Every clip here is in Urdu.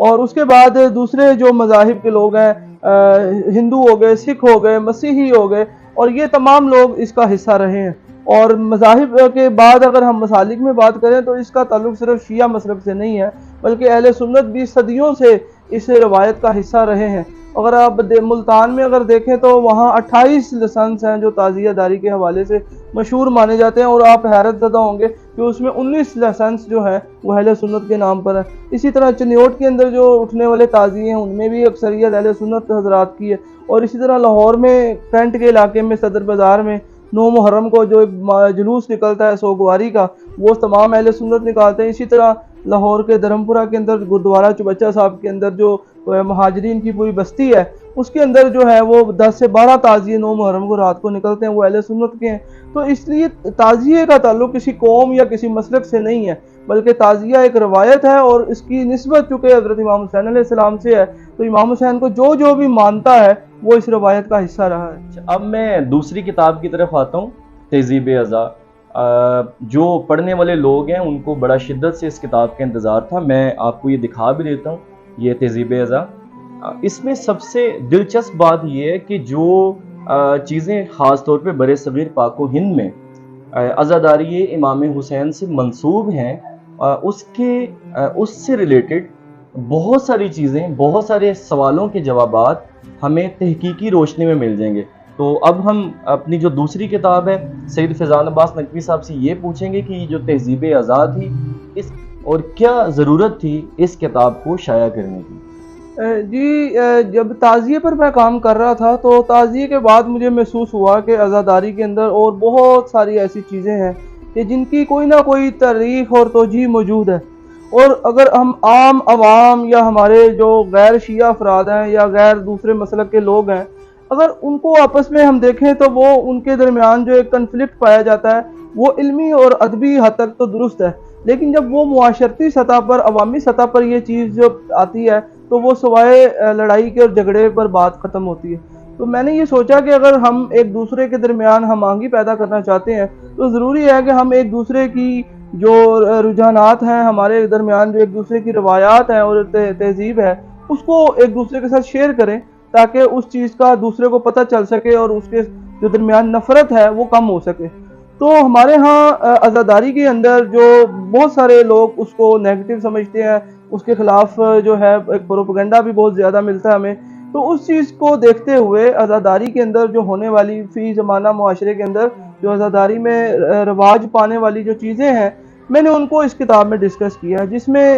اور اس کے بعد دوسرے جو مذاہب کے لوگ ہیں، ہندو ہو گئے، سکھ ہو گئے، مسیحی ہو گئے، اور یہ تمام لوگ اس کا حصہ رہے ہیں۔ اور مذاہب کے بعد اگر ہم مسالک میں بات کریں تو اس کا تعلق صرف شیعہ مسلک سے نہیں ہے، بلکہ اہل سنت بھی صدیوں سے اس روایت کا حصہ رہے ہیں۔ اگر آپ ملتان میں اگر دیکھیں تو وہاں 28 لسنس ہیں جو تعزیہ داری کے حوالے سے مشہور مانے جاتے ہیں، اور آپ حیرت زدہ ہوں گے کہ اس میں 19 لسنس جو ہیں وہ اہل سنت کے نام پر ہے۔ اسی طرح چنیوٹ کے اندر جو اٹھنے والے تعزیے ہیں ان میں بھی اکثریت اہل سنت حضرات کی ہے، اور اسی طرح لاہور میں کینٹ کے علاقے میں صدر بازار میں 9 محرم کو جو ایک جلوس نکلتا ہے سوگواری کا، وہ تمام اہل سنت نکالتے ہیں۔ اسی طرح لاہور کے دھرمپورہ کے اندر گردوارہ چوبچہ صاحب کے اندر جو مہاجرین کی پوری بستی ہے، اس کے اندر جو ہے وہ 10 سے 12 تعزیے 9 محرم کو رات کو نکلتے ہیں، وہ اہل سنت کے ہیں۔ تو اس لیے تعزیے کا تعلق کسی قوم یا کسی مسلک سے نہیں ہے، بلکہ تعزیہ ایک روایت ہے، اور اس کی نسبت چونکہ حضرت امام حسین علیہ السلام سے ہے، تو امام حسین کو جو جو بھی مانتا ہے وہ اس روایت کا حصہ رہا ہے۔ اب میں دوسری کتاب کی طرف آتا ہوں، تہذیب اعضاء۔ جو پڑھنے والے لوگ ہیں ان کو بڑا شدت سے اس کتاب کا انتظار تھا۔ میں آپ کو یہ دکھا بھی دیتا ہوں، یہ تہذیب اعضاء۔ اس میں سب سے دلچسپ بات یہ ہے کہ جو چیزیں خاص طور پہ برِ صغیر پاک و ہند میں عزاداری امام حسین سے منسوب ہیں، اس سے ریلیٹڈ بہت ساری چیزیں، بہت سارے سوالوں کے جوابات ہمیں تحقیقی روشنی میں مل جائیں گے۔ تو اب ہم اپنی جو دوسری کتاب ہے سید فیضان عباس نقوی صاحب سے یہ پوچھیں گے کہ یہ جو تہذیب اعضاء تھی اس اور کیا ضرورت تھی اس کتاب کو شائع کرنے کی؟ جی، جب تعزیے پر میں کام کر رہا تھا تو تعزیے کے بعد مجھے محسوس ہوا کہ عزاداری کے اندر اور بہت ساری ایسی چیزیں ہیں کہ جن کی کوئی نہ کوئی تاریخ اور توجیہ موجود ہے، اور اگر ہم عام عوام یا ہمارے جو غیر شیعہ افراد ہیں یا غیر دوسرے مسلک کے لوگ ہیں، اگر ان کو آپس میں ہم دیکھیں تو وہ ان کے درمیان جو ایک کنفلکٹ پایا جاتا ہے وہ علمی اور ادبی حد تک تو درست ہے، لیکن جب وہ معاشرتی سطح پر، عوامی سطح پر یہ چیز جو آتی ہے تو وہ سوائے لڑائی کے اور جھگڑے پر بات ختم ہوتی ہے۔ تو میں نے یہ سوچا کہ اگر ہم ایک دوسرے کے درمیان ہم آہنگی پیدا کرنا چاہتے ہیں تو ضروری ہے کہ ہم ایک دوسرے کی جو رجحانات ہیں ہمارے درمیان، جو ایک دوسرے کی روایات ہیں اور تہذیب ہے، اس کو ایک دوسرے کے ساتھ شیئر کریں تاکہ اس چیز کا دوسرے کو پتہ چل سکے اور اس کے جو درمیان نفرت ہے وہ کم ہو سکے۔ تو ہمارے ہاں عزاداری کے اندر جو بہت سارے لوگ اس کو نیگیٹو سمجھتے ہیں، اس کے خلاف جو ہے ایک پروپیگنڈا بھی بہت زیادہ ملتا ہے ہمیں، تو اس چیز کو دیکھتے ہوئے عزاداری کے اندر جو ہونے والی فی زمانہ معاشرے کے اندر جو عزاداری میں رواج پانے والی جو چیزیں ہیں، میں نے ان کو اس کتاب میں ڈسکس کیا، جس میں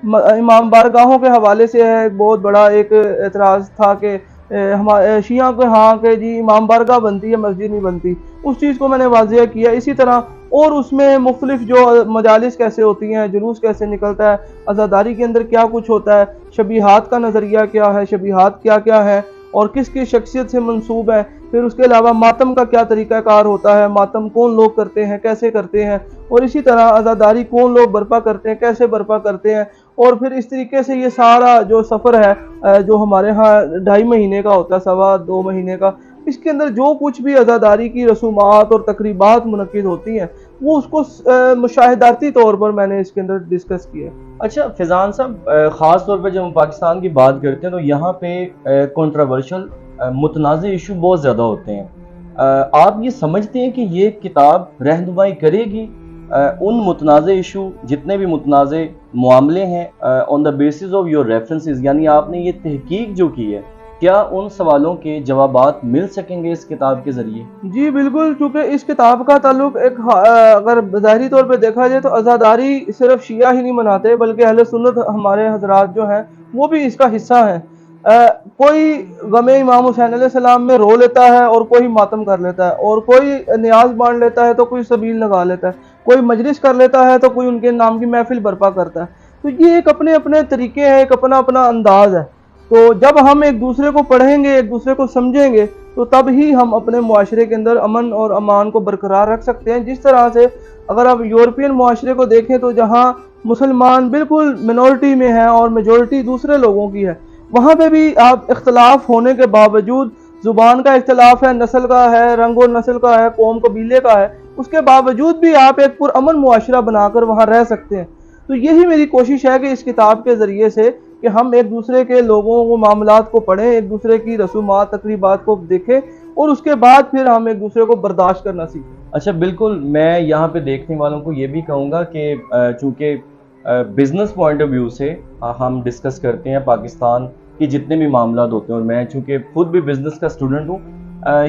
امام بارگاہوں کے حوالے سے ہے ایک بہت بڑا ایک اعتراض تھا کہ ہمارے شیعہ کے ہاں کہ جی امام بارگاہ بنتی ہے، مسجد نہیں بنتی، اس چیز کو میں نے واضح کیا۔ اسی طرح اور اس میں مختلف جو مجالس کیسے ہوتی ہیں، جلوس کیسے نکلتا ہے، عزاداری کے اندر کیا کچھ ہوتا ہے، شبیہات کا نظریہ کیا ہے، شبیہات کیا کیا ہے اور کس کی شخصیت سے منسوب ہے، پھر اس کے علاوہ ماتم کا کیا طریقہ کار ہوتا ہے، ماتم کون لوگ کرتے ہیں، کیسے کرتے ہیں، اور اسی طرح عزاداری کون لوگ برپا کرتے ہیں، کیسے برپا کرتے ہیں، اور پھر اس طریقے سے یہ سارا جو سفر ہے جو ہمارے ہاں 2.5 مہینے کا ہوتا ہے، 2.25 مہینے کا، اس کے اندر جو کچھ بھی عزاداری کی رسومات اور تقریبات منعقد ہوتی ہیں وہ اس کو مشاہداتی طور پر میں نے اس کے اندر ڈسکس کیا۔ اچھا فیضان صاحب، خاص طور پہ جب ہم پاکستان کی بات کرتے ہیں تو یہاں پہ کنٹروورشل متنازع ایشو بہت زیادہ ہوتے ہیں۔ آپ یہ سمجھتے ہیں کہ یہ کتاب رہنمائی کرے گی ان متنازع ایشو، جتنے بھی متنازع معاملے ہیں، on the basis of your references, یعنی آپ نے یہ تحقیق جو کی ہے، کیا ان سوالوں کے جوابات مل سکیں گے اس کتاب کے ذریعے؟ جی بالکل، چونکہ اس کتاب کا تعلق ایک اگر ظاہری طور پہ دیکھا جائے تو عزاداری صرف شیعہ ہی نہیں مناتے بلکہ اہل سنت ہمارے حضرات جو ہیں وہ بھی اس کا حصہ ہیں۔ کوئی غم امام حسین علیہ السلام میں رو لیتا ہے اور کوئی ماتم کر لیتا ہے، اور کوئی نیاز بانٹ لیتا ہے تو کوئی سبیل لگا لیتا ہے، کوئی مجلس کر لیتا ہے تو کوئی ان کے نام کی محفل برپا کرتا ہے۔ تو یہ ایک اپنے اپنے طریقے ہیں، ایک اپنا اپنا انداز ہے۔ تو جب ہم ایک دوسرے کو پڑھیں گے، ایک دوسرے کو سمجھیں گے، تو تب ہی ہم اپنے معاشرے کے اندر امن اور امان کو برقرار رکھ سکتے ہیں۔ جس طرح سے اگر آپ یورپین معاشرے کو دیکھیں تو جہاں مسلمان بالکل منورٹی میں ہیں اور میجورٹی دوسرے لوگوں کی ہے، وہاں پہ بھی آپ اختلاف ہونے کے باوجود، زبان کا اختلاف ہے، نسل کا ہے، رنگ و نسل کا ہے، قوم قبیلے کا ہے، اس کے باوجود بھی آپ ایک پرامن معاشرہ بنا کر وہاں رہ سکتے ہیں۔ تو یہی میری کوشش ہے کہ اس کتاب کے ذریعے سے کہ ہم ایک دوسرے کے لوگوں کو معاملات کو پڑھیں, ایک دوسرے کی رسومات تقریبات کو دیکھیں اور اس کے بعد پھر ہم ایک دوسرے کو برداشت کرنا سیکھیں. اچھا بالکل, میں یہاں پہ دیکھنے والوں کو یہ بھی کہوں گا کہ چونکہ بزنس پوائنٹ آف ویو سے ہم ڈسکس کرتے ہیں پاکستان کی جتنے بھی معاملات ہوتے ہیں, اور میں چونکہ خود بھی بزنس کا اسٹوڈنٹ ہوں,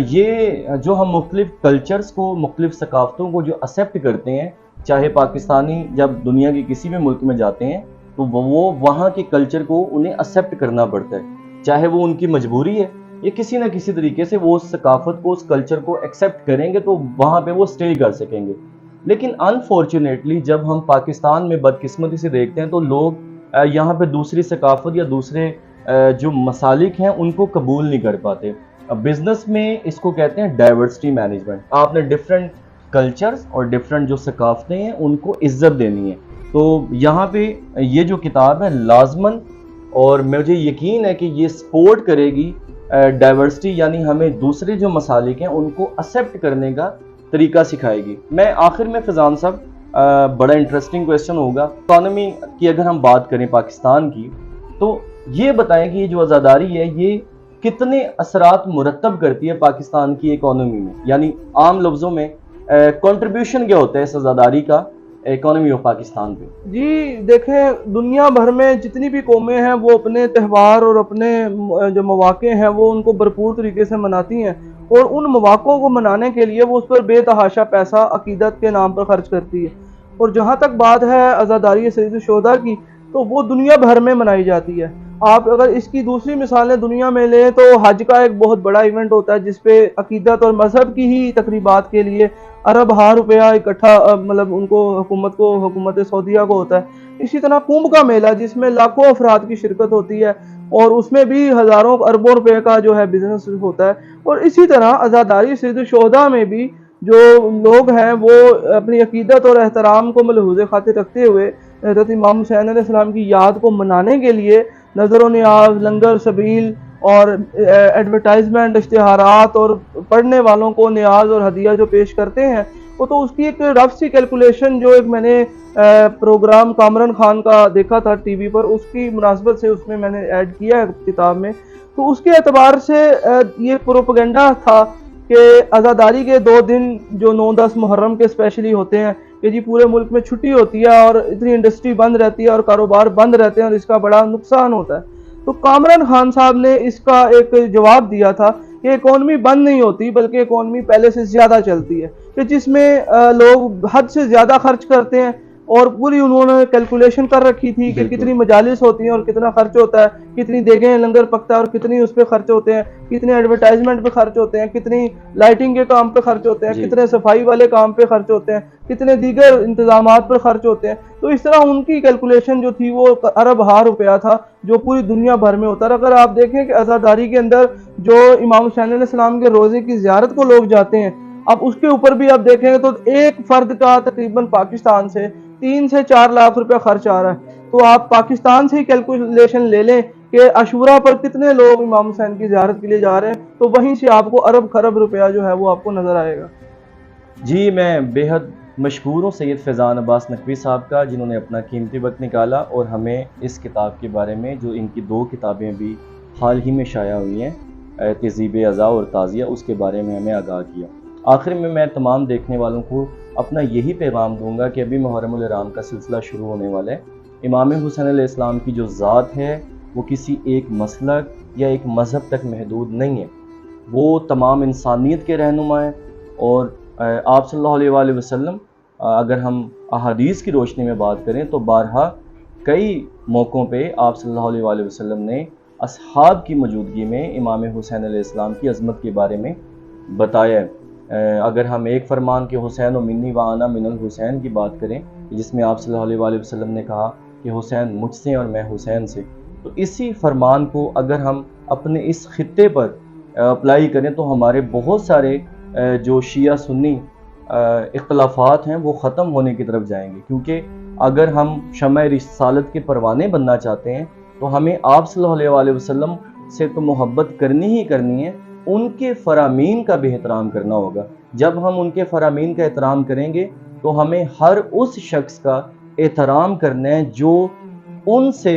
یہ جو ہم مختلف کلچرز کو, مختلف ثقافتوں کو جو ایکسیپٹ کرتے ہیں, چاہے پاکستانی جب دنیا کے کسی بھی ملک میں جاتے ہیں تو وہ وہاں کے کلچر کو انہیں ایکسیپٹ کرنا پڑتا ہے, چاہے وہ ان کی مجبوری ہے یا کسی نہ کسی طریقے سے وہ اس ثقافت کو, اس کلچر کو ایکسیپٹ کریں گے تو وہاں پہ وہ اسٹے کر سکیں گے. لیکن انفارچونیٹلی جب ہم پاکستان میں بدقسمتی سے دیکھتے ہیں تو لوگ یہاں پہ دوسری ثقافت یا دوسرے جو مسالک ہیں ان کو قبول نہیں کر پاتے. بزنس میں اس کو کہتے ہیں ڈائیورسٹی مینجمنٹ. آپ نے ڈفرینٹ کلچرز اور ڈفرینٹ جو ثقافتیں ہیں ان کو عزت دینی ہے. تو یہاں پہ یہ جو کتاب ہے لازماً, اور مجھے یقین ہے کہ یہ سپورٹ کرے گی ڈائیورسٹی, یعنی ہمیں دوسرے جو مسالک ہیں ان کو ایکسیپٹ کرنے کا طریقہ سکھائے گی. میں آخر میں فیضان صاحب, بڑا انٹرسٹنگ کویسچن ہوگا, اکانومی کی اگر ہم بات کریں پاکستان کی, تو یہ بتائیں کہ یہ جو آزاداری ہے یہ کتنے اثرات مرتب کرتی ہے پاکستان کی اکانومی میں, یعنی عام لفظوں میں کنٹریبیوشن کیا ہوتا ہے اس آزاداری کا اکانومی آف پاکستان پہ. جی دیکھیں, دنیا بھر میں جتنی بھی قومیں ہیں وہ اپنے تہوار اور اپنے جو مواقع ہیں وہ ان کو بھرپور طریقے سے مناتی ہیں, اور ان مواقعوں کو منانے کے لیے وہ اس پر بے تحاشا پیسہ عقیدت کے نام پر خرچ کرتی ہے. اور جہاں تک بات ہے عزاداری سید الشہداء کی, تو وہ دنیا بھر میں منائی جاتی ہے. آپ اگر اس کی دوسری مثالیں دنیا میں لیں تو حج کا ایک بہت بڑا ایونٹ ہوتا ہے جس پہ عقیدت اور مذہب کی ہی تقریبات کے لیے ارب ہا روپیہ اکٹھا مطلب ان کو حکومت سعودیہ کو ہوتا ہے. اسی طرح کنبھ کا میلہ جس میں لاکھوں افراد کی شرکت ہوتی ہے اور اس میں بھی ہزاروں اربوں روپے کا جو ہے بزنس ہوتا ہے. اور اسی طرح عزاداری سید الشہداء میں بھی جو لوگ ہیں وہ اپنی عقیدت اور احترام کو ملحوظ خاطر رکھتے ہوئے حضرت امام حسین علیہ السلام کی یاد کو منانے کے لیے نظر و نیاز, لنگر, سبیل اور ایڈورٹائزمنٹ, اشتہارات اور پڑھنے والوں کو نیاز اور ہدیہ جو پیش کرتے ہیں, وہ تو اس کی ایک رف سی کیلکولیشن جو ایک میں نے پروگرام کامران خان کا دیکھا تھا ٹی وی پر, اس کی مناسبت سے اس میں نے ایڈ کیا ہے کتاب میں. تو اس کے اعتبار سے یہ پروپیگنڈا تھا کہ عزاداری کے 2 دن جو 9-10 محرم کے اسپیشلی ہوتے ہیں کہ جی پورے ملک میں چھٹی ہوتی ہے اور اتنی انڈسٹری بند رہتی ہے اور کاروبار بند رہتے ہیں اور اس کا بڑا نقصان ہوتا ہے. تو کامران خان صاحب نے اس کا ایک جواب دیا تھا کہ اکانومی بند نہیں ہوتی بلکہ اکانومی پہلے سے زیادہ چلتی ہے, کہ جس میں لوگ حد سے زیادہ خرچ کرتے ہیں, اور پوری انہوں نے کیلکولیشن کر رکھی تھی کہ کتنی مجالس ہوتی ہیں اور کتنا خرچ ہوتا ہے, کتنی دیگیں لنگر پکتا ہے اور کتنی اس پہ خرچ ہوتے ہیں, کتنے ایڈورٹائزمنٹ پہ خرچ ہوتے ہیں, کتنی لائٹنگ کے کام پہ خرچ ہوتے ہیں, کتنے صفائی والے کام پہ خرچ ہوتے ہیں, کتنے دیگر انتظامات پر خرچ ہوتے ہیں. تو اس طرح ان کی کیلکولیشن جو تھی وہ ارب ہا روپیہ تھا جو پوری دنیا بھر میں ہوتا ہے. اگر آپ دیکھیں کہ عزاداری کے اندر جو امام حسین علیہ السلام کے روزے کی زیارت کو لوگ جاتے ہیں, اب اس کے اوپر بھی آپ دیکھیں گے تو ایک فرد کا تقریباً پاکستان سے 3 سے 4 لاکھ روپے خرچ آ رہا ہے. تو آپ پاکستان سے ہی کیلکولیشن لے لیں کہ عاشورہ پر کتنے لوگ امام حسین کی زیارت کے لیے جا رہے ہیں, تو وہیں سے آپ کو ارب خرب روپیہ جو ہے وہ آپ کو نظر آئے گا. جی میں بے حد مشکور ہوں سید فیضان عباس نقوی صاحب کا, جنہوں نے اپنا قیمتی وقت نکالا اور ہمیں اس کتاب کے بارے میں, جو ان کی 2 کتابیں بھی حال ہی میں شائع ہوئی ہیں, تہذیب اعضاء اور تعزیہ, اس کے بارے میں ہمیں آگاہ کیا. آخر میں تمام دیکھنے والوں کو اپنا یہی پیغام دوں گا کہ ابھی محرم الحرام کا سلسلہ شروع ہونے والا ہے. امام حسین علیہ السلام کی جو ذات ہے وہ کسی ایک مسلک یا ایک مذہب تک محدود نہیں ہے, وہ تمام انسانیت کے رہنما ہیں. اور آپ صلی اللہ علیہ وآلہ وسلم, اگر ہم احادیث کی روشنی میں بات کریں تو بارہا کئی موقعوں پہ آپ صلی اللہ علیہ وآلہ وسلم نے اصحاب کی موجودگی میں امام حسین علیہ السلام کی عظمت کے بارے میں بتایا ہے. اگر ہم ایک فرمان کے حسین و منی و انا من الحسین کی بات کریں, جس میں آپ صلی اللہ علیہ وآلہ وسلم نے کہا کہ حسین مجھ سے اور میں حسین سے, تو اسی فرمان کو اگر ہم اپنے اس خطے پر اپلائی کریں تو ہمارے بہت سارے جو شیعہ سنی اختلافات ہیں وہ ختم ہونے کی طرف جائیں گے. کیونکہ اگر ہم شمع رسالت کے پروانے بننا چاہتے ہیں تو ہمیں آپ صلی اللہ علیہ وآلہ وسلم سے تو محبت کرنی ہی کرنی ہے, ان کے فرامین کا بھی احترام کرنا ہوگا. جب ہم ان کے فرامین کا احترام کریں گے تو ہمیں ہر اس شخص کا احترام کرنا ہے جو ان سے